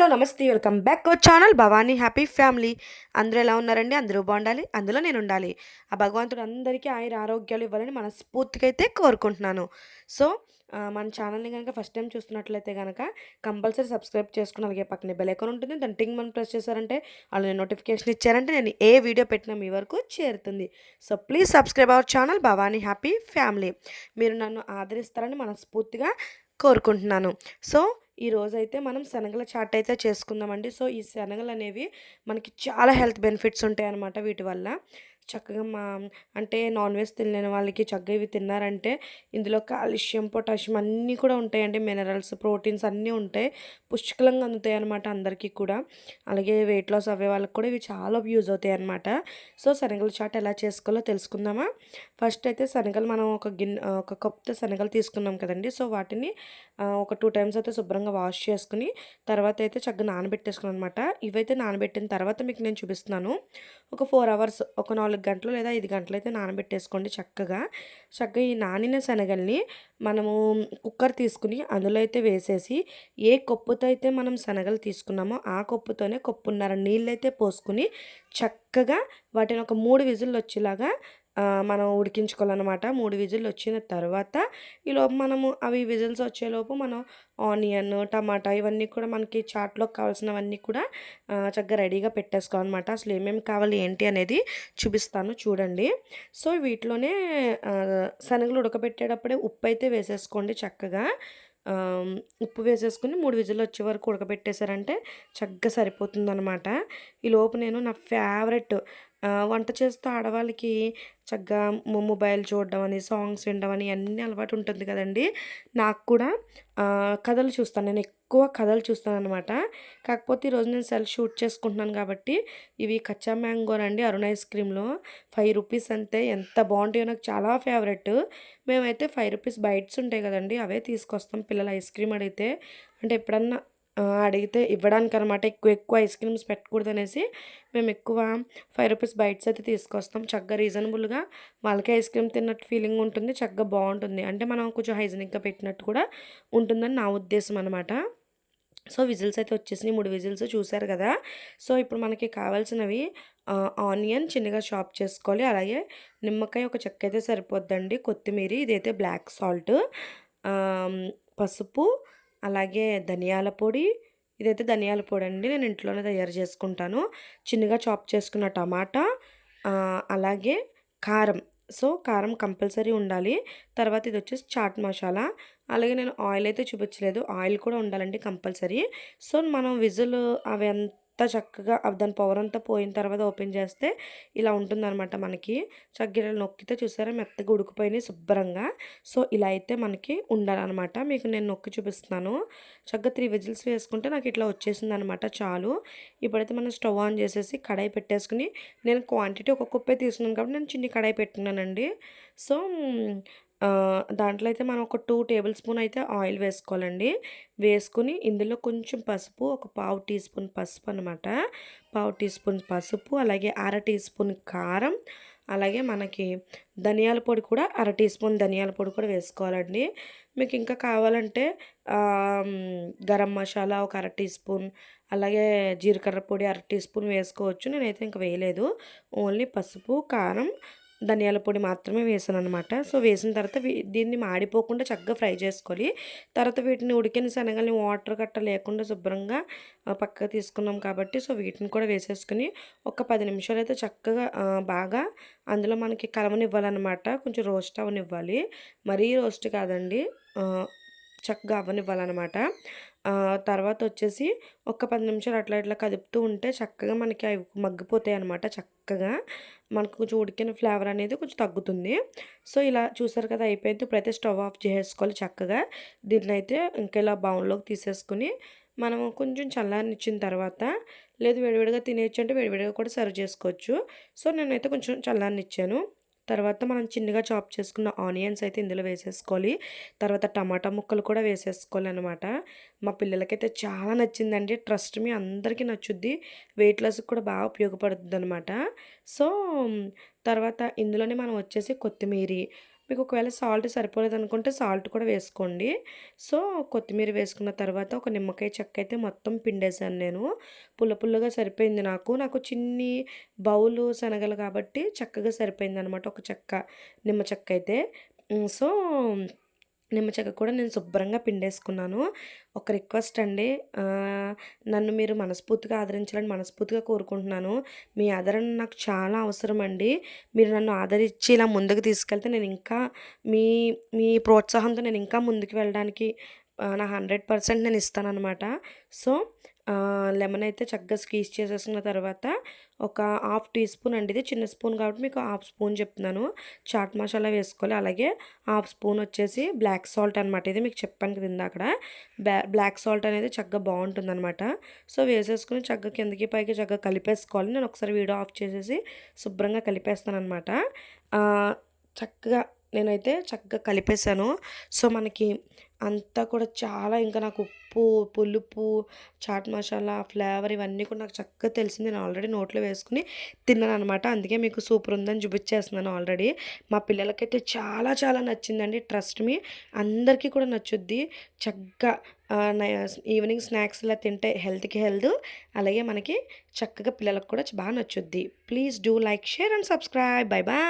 Hello నమస్తే welcome back our channel Bhavani happy family. అందరూ ఎలా ఉన్నారండి? అందరూ బాగుండాలి, అందులో నేను ఉండాలి. ఆ భగవంతుడు అందరికీ ఆయుర ఆరోగ్యాలు ఇవ్వాలని మనస్ఫూర్తిగా అయితే కోరుకుంటున్నాను. సో మన ఛానల్ని కనుక ఫస్ట్ టైం చూస్తున్నట్లయితే కనుక కంపల్సరీ సబ్స్క్రైబ్ చేసుకుని అలాగే పక్కనే బెల్ ఐకాన్ ఉంటుంది, దాన్ని టింగ్ మనం ప్రెస్ చేశారంటే అలానే నోటిఫికేషన్ ఇచ్చారంటే నేను ఏ వీడియో పెట్టినా మీ వరకు చేరుతుంది. So please subscribe our channel Bhavani happy family. మీరు నన్ను ఆదరిస్తారని మనస్ఫూర్తిగా కోరుకుంటున్నాను. సో ఈరోజైతే మనం శనగల చాట్ అయితే చేసుకుందామండి. సో ఈ శనగలు అనేవి మనకి చాలా హెల్త్ బెనిఫిట్స్ ఉంటాయన్నమాట వీటి వల్ల. చక్కగా అంటే నాన్ వెజ్ తినలేని వాళ్ళకి చక్కగా ఇవి తిన్నారంటే ఇందులో కాల్షియం, పొటాషియం అన్నీ కూడా ఉంటాయండి. మినరల్స్, ప్రోటీన్స్ అన్నీ ఉంటాయి. పుష్కలంగా అందుతాయి అనమాట అందరికీ కూడా. అలాగే వెయిట్ లాస్ అవ్వే వాళ్ళకి కూడా ఇవి చాలా యూజ్ అవుతాయి అనమాట. సో శనగల చాట్ ఎలా చేసుకోవాలో తెలుసుకుందామా? ఫస్ట్ అయితే శనగలు మనం ఒక కప్తో శనగలు తీసుకున్నాం కదండి. సో వాటిని ఒక 2 టైమ్స్ అయితే శుభ్రంగా వాష్ చేసుకుని తర్వాత అయితే చక్కగా నానబెట్టేసుకున్నాను అనమాట. ఇవైతే నానబెట్టిన తర్వాత మీకు నేను చూపిస్తున్నాను. ఒక 4 అవర్స్, ఒక 4 గంటలు లేదా 5 గంటలు అయితే నానబెట్టేసుకోండి చక్కగా. చక్కగా ఈ నానిన శనగల్ని మనము కుక్కర్ తీసుకుని అందులో అయితే వేసేసి ఏ కప్పుతో అయితే మనం శనగలు తీసుకున్నామో ఆ కప్పుతోనే కప్పున్నర నీళ్ళైతే పోసుకుని చక్కగా వాటిని ఒక 3 విజిల్లు వచ్చేలాగా మనం ఉడికించుకోవాలన్నమాట. 3 విజిల్లు వచ్చిన తర్వాత ఈలోపు మనము అవి విజిల్స్ వచ్చేలోపు మనం ఆనియన్, టమాటా ఇవన్నీ కూడా మనకి చాట్‌లోకి కావాల్సినవన్నీ కూడా చక్కగా రెడీగా పెట్టేసుకోవాలన్నమాట. అసలు ఏమేమి కావాలి ఏంటి అనేది చూపిస్తాను చూడండి. సో వీటిలోనే శనగలు ఉడకబెట్టేటప్పుడే ఉప్పైతే వేసేసుకోండి చక్కగా. ఉప్పు వేసేసుకొని 3 విజిల్లు వచ్చే వరకు ఉడకబెట్టేసారంటే చక్కగా సరిపోతుందనమాట. ఈలోపు నేను నా ఫేవరెట్ వంట చేస్తూ ఆడవాళ్ళకి చక్కగా మొబైల్ చూడడం అని, సాంగ్స్ వినడం అని అన్నీ అలవాటు ఉంటుంది కదండీ! నాకు కూడా కథలు చూస్తాను. నేను ఎక్కువ కథలు చూస్తాననమాట. కాకపోతే ఈరోజు నేను సెల్ఫ్ షూట్ చేసుకుంటున్నాను కాబట్టి ఇవి కచ్చా మ్యాంగోనండి అరుణ్ ఐస్ క్రీమ్‌లో ₹5 అంతే. ఎంత బాగుంటాయో నాకు చాలా ఫేవరెట్. మేమైతే ₹5 బైట్స్ ఉంటాయి కదండీ! అవే తీసుకొస్తాం పిల్లలు ఐస్ క్రీమ్ అడిగితే. అంటే ఎప్పుడన్నా అడిగితే ఇవ్వడానికనమాట. ఎక్కువ ఎక్కువ ఐస్ క్రీమ్స్ పెట్టకూడదనేసి మేము ఎక్కువ ₹5 బైట్స్ అయితే తీసుకొస్తాం. చక్కగా రీజనబుల్‌గా వాళ్ళకే ఐస్ క్రీమ్ తిన్నట్టు ఫీలింగ్ ఉంటుంది. చక్కగా బాగుంటుంది. అంటే మనం కొంచెం హైజీనిక్‌గా పెట్టినట్టు కూడా ఉంటుందని నా ఉద్దేశం అనమాట. సో విజిల్స్ అయితే వచ్చేసినాయి. 3 విజిల్స్ చూసారు కదా! సో ఇప్పుడు మనకి కావాల్సినవి ఆనియన్ చిన్నగా చాప్ చేసుకోవాలి. అలాగే నిమ్మకాయ ఒక చెక్క అయితే సరిపోద్దండి. కొత్తిమీర, ఇదైతే బ్లాక్ సాల్ట్, పసుపు, అలాగే ధనియాల పొడి. ఇదైతే ధనియాల పొడి అండి. నేను ఇంట్లోనే తయారు చేసుకుంటాను. చిన్నగా చాప్ చేసుకున్న టమాటా, అలాగే కారం. సో కారం కంపల్సరీ ఉండాలి. తర్వాత ఇది వచ్చేసి చాట్ మసాలా. అలాగే నేను ఆయిల్ అయితే చూపించలేదు. ఆయిల్ కూడా ఉండాలండి కంపల్సరీ. సో మనం విజిల్ అవి అంతా చక్కగా దాని పవర్ అంతా పోయిన తర్వాత ఓపెన్ చేస్తే ఇలా ఉంటుందన్నమాట మనకి. చక్కగా ఇలా నొక్కితే చూసారా మెత్తగా ఉడికిపోయినాయి శుభ్రంగా. సో ఇలా అయితే మనకి ఉండాలన్నమాట. మీకు నేను నొక్కి చూపిస్తున్నాను. చక్కగా 3 విజిల్స్ వేసుకుంటే నాకు ఇట్లా వచ్చేసిందనమాట చాలు. ఇప్పుడైతే మనం స్టవ్ ఆన్ చేసేసి కడాయి పెట్టేసుకుని నేను క్వాంటిటీ ఒక కప్పే తీసుకున్నాను కాబట్టి నేను చిన్ని కడాయి పెట్టుకున్నానండి. సో దాంట్లో అయితే మనం ఒక 2 టేబుల్ స్పూన్ అయితే ఆయిల్ వేసుకోవాలండి. వేసుకుని ఇందులో కొంచెం పసుపు, ఒక పావు టీ స్పూన్ పసుపు అనమాట. పావు టీ స్పూన్ పసుపు, అలాగే అర టీ స్పూన్ కారం, అలాగే మనకి ధనియాల పొడి కూడా అర టీ స్పూన్ ధనియాల పొడి కూడా వేసుకోవాలండి. మీకు ఇంకా కావాలంటే గరం మసాలా ఒక అర టీ స్పూన్, అలాగే జీలకర్ర పొడి అర టీ స్పూన్ వేసుకోవచ్చు. నేనైతే ఇంక వేయలేదు. ఓన్లీ పసుపు, కారం, ధనియాల పొడి మాత్రమే వేసాననమాట. సో వేసిన తర్వాత దీన్ని మాడిపోకుండా చక్కగా ఫ్రై చేసుకోవాలి. తర్వాత వీటిని ఉడికిన శనగల్ని వాటర్ గట్ట లేకుండా శుభ్రంగా పక్కకు తీసుకున్నాం కాబట్టి సో వీటిని కూడా వేసేసుకుని ఒక 10 నిమిషాలు అయితే చక్కగా బాగా అందులో మనకి కలవనివ్వాలన్నమాట. కొంచెం రోస్ట్ అవ్వనివ్వాలి. మరీ రోస్ట్ కాదండి. చక్కగా అవ్వనివ్వాలన్నమాట. తర్వాత వచ్చేసి ఒక 10 నిమిషాలు అట్లా ఇట్లా కదుపుతూ ఉంటే చక్కగా మనకి అవి మగ్గిపోతాయి అనమాట. చక్కగా మనకు కొంచెం ఉడికిన ఫ్లేవర్ అనేది కొంచెం తగ్గుతుంది. సో ఇలా చూసారు కదా అయిపోయింది. ఇప్పుడైతే స్టవ్ ఆఫ్ చేసేసుకోవాలి చక్కగా. దీన్నైతే ఇంకా ఇలా బౌల్లోకి తీసేసుకుని మనము కొంచెం చల్లారనిచ్చిన తర్వాత లేదు వేడివేడిగా తినేయచ్చు అంటే వేడివేడిగా కూడా సర్వ్ చేసుకోవచ్చు. సో నేనైతే కొంచెం చల్లారనిచ్చాను. తర్వాత మనం చిన్నగా చాప్ చేసుకున్న ఆనియన్స్ అయితే ఇందులో వేసేసుకోవాలి. తర్వాత టమాటా ముక్కలు కూడా వేసేసుకోవాలనమాట. మా పిల్లలకైతే చాలా నచ్చిందండి. ట్రస్ట్ మీ అందరికీ నచ్చుద్ది. వెయిట్ లాస్‌కి కూడా బాగా ఉపయోగపడుతుందనమాట. సో తర్వాత ఇందులోనే మనం వచ్చేసి కొత్తిమీరి మీకు ఒకవేళ సాల్ట్ సరిపోలేదనుకుంటే సాల్ట్ కూడా వేసుకోండి. సో, కొత్తిమీర వేసుకున్న తర్వాత ఒక నిమ్మకాయ చెక్క అయితే మొత్తం పిండేసాను నేను. పుల్లగా సరిపోయింది నాకు. నాకు చిన్ని బౌలు శనగలు కాబట్టి చక్కగా సరిపోయిందనమాట. ఒక చెక్క నిమ్మ చెక్క అయితే. సో, నిమ్మ చెక్క కూడా నేను శుభ్రంగా పిండేసుకున్నాను. ఒక రిక్వెస్ట్ అండి. ఆహ్, నన్ను మీరు మనస్ఫూర్తిగా ఆదరించాలని మనస్ఫూర్తిగా కోరుకుంటున్నాను. మీ ఆదరణ నాకు చాలా అవసరమండి. మీరు నన్ను ఆదరించి ఇలా ముందుకు తీసుకెళ్తే నేను ఇంకా మీ మీ ప్రోత్సాహంతో నేను ఇంకా ముందుకు వెళ్ళడానికి నా 100% నేను ఇస్తాననమాట. సో, లెమన్ అయితే చక్కగా స్క్వీజ్ చేసేసుకున్న తర్వాత ఒక హాఫ్ టీ స్పూన్ అండి, ఇది చిన్న స్పూన్ కాబట్టి మీకు హాఫ్ స్పూన్ చెప్తున్నాను. చాట్ మసాలా వేసుకోవాలి. అలాగే హాఫ్ స్పూన్ వచ్చేసి బ్లాక్ సాల్ట్ అనమాట. ఇది మీకు చెప్పాను కదా ఇందాకడ. బ్లాక్ సాల్ట్ అనేది చక్కగా బావుంటుందనమాట. సో, వేసేసుకొని చక్కగా కిందకి పైకి చక్కగా కలిపేసుకోవాలి. నేను ఒకసారి వీడియో ఆఫ్ చేసేసి శుభ్రంగా కలిపేస్తాననమాట. ఆహ్, చక్కగా నేనైతే చక్కగా కలిపేసాను. సో, మనకి అంతా కూడా చాలా ఇంకా నాకు ఉప్పు, పులుపు, చాట్ మసాలా, ఫ్లేవర్ ఇవన్నీ కూడా నాకు చక్కగా తెలిసింది. నేను ఆల్రెడీ నోట్లో వేసుకొని తిన్నాననమాట. అందుకే మీకు సూపర్ ఉందని చూపిచ్చేస్తున్నాను ఆల్రెడీ. మా పిల్లలకైతే చాలా చాలా నచ్చిందండి. ట్రస్ట్ మీ, అందరికీ కూడా నచ్చుద్ది. చక్కగా ఈవినింగ్ స్నాక్స్ ఇలా తింటే హెల్త్‌కి హెల్త్, అలాగే మనకి చక్కగా పిల్లలకు కూడా బాగా నచ్చుద్ది. Please do like, share and subscribe. Bye by.